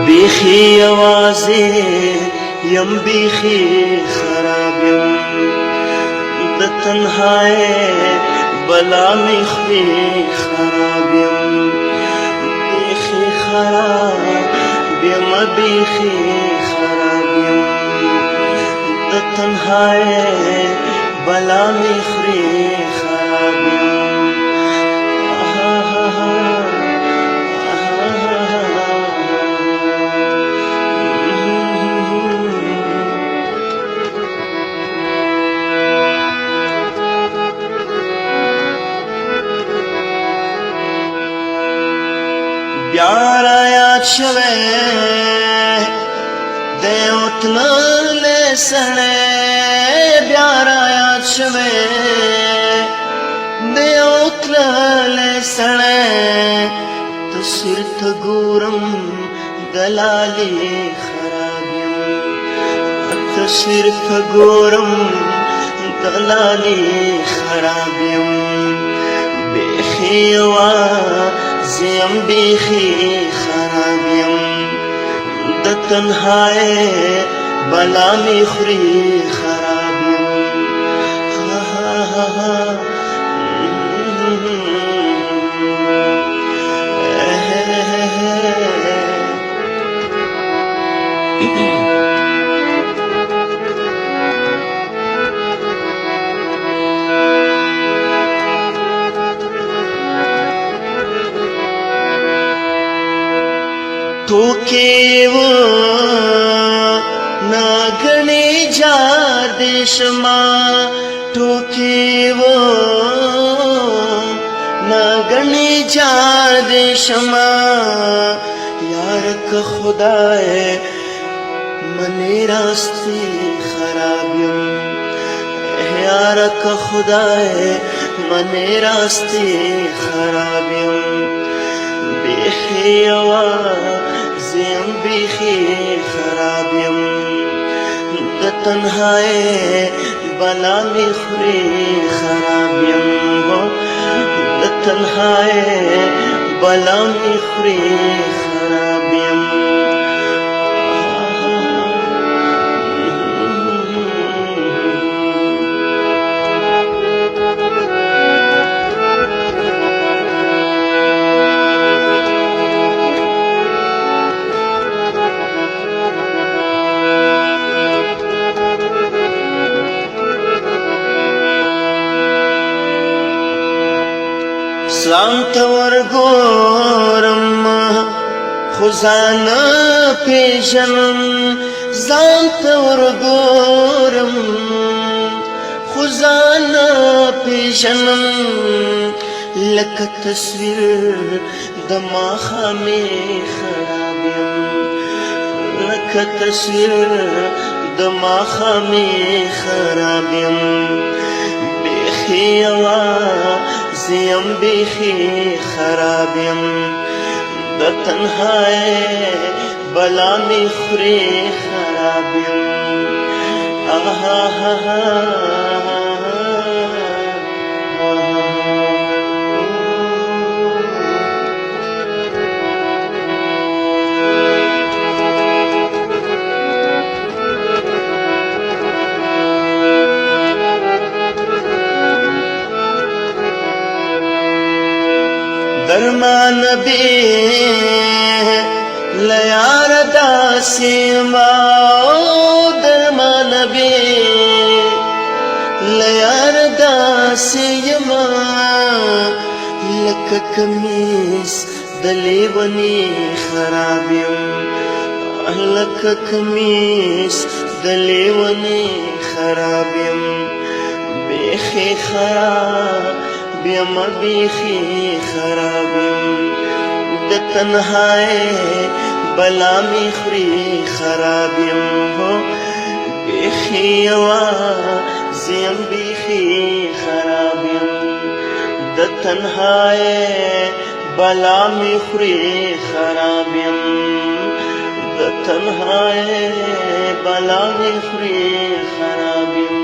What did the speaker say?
بیخی آوازی یم بیخی خراب یم د تنهای بلا می خوری خراب یم بیخی خراب یم بیخی خراب یم د تنهای بلا می خوری خراب یم प्यार याद शवे दे उतना ले सने प्यार याद शवे दे उतना ले सने तो सिर्थ गुरम दलाली खराबियम तो सिर्थ गुरम दलाली खराबियम बेखिवा زیم بیخی خراب یم د تنهای بلا می خوری خراب یم تو के वो नागने जार देशमा ठोके वो नागने जार देशमा यार का खुदा है मने रास्ते खराबियम यार का खुदा है मने रास्ते खराबियम बेखिवा زیم بیخی خراب یم د تنهای بلا می خوری خراب یم د تنهای بلا می خوری خراب یم ځان ته ورګورم خو ځان پېژنم ځان ته ورګورم خو ځان پېژنم لکه تصویر د ماښامې خراب یم لکه تصویر د ماښامې خراب یم بیخي زیم بیخی خراب یم د تنهای بلا می خوری خراب یم درمان بی لیار داسی ما درمان بی لیار داسی ما لکه کمیس دلیونی خرابیم لکه کمیس دلیونی خرابیم بیخی خراب بیم بیخی خراب یم د تنهای بلا می خوری خراب یم بیخی زیم بیخی خراب یم د تنهای بلا می خوری خراب یم د تنهای بلا می خوری خراب یم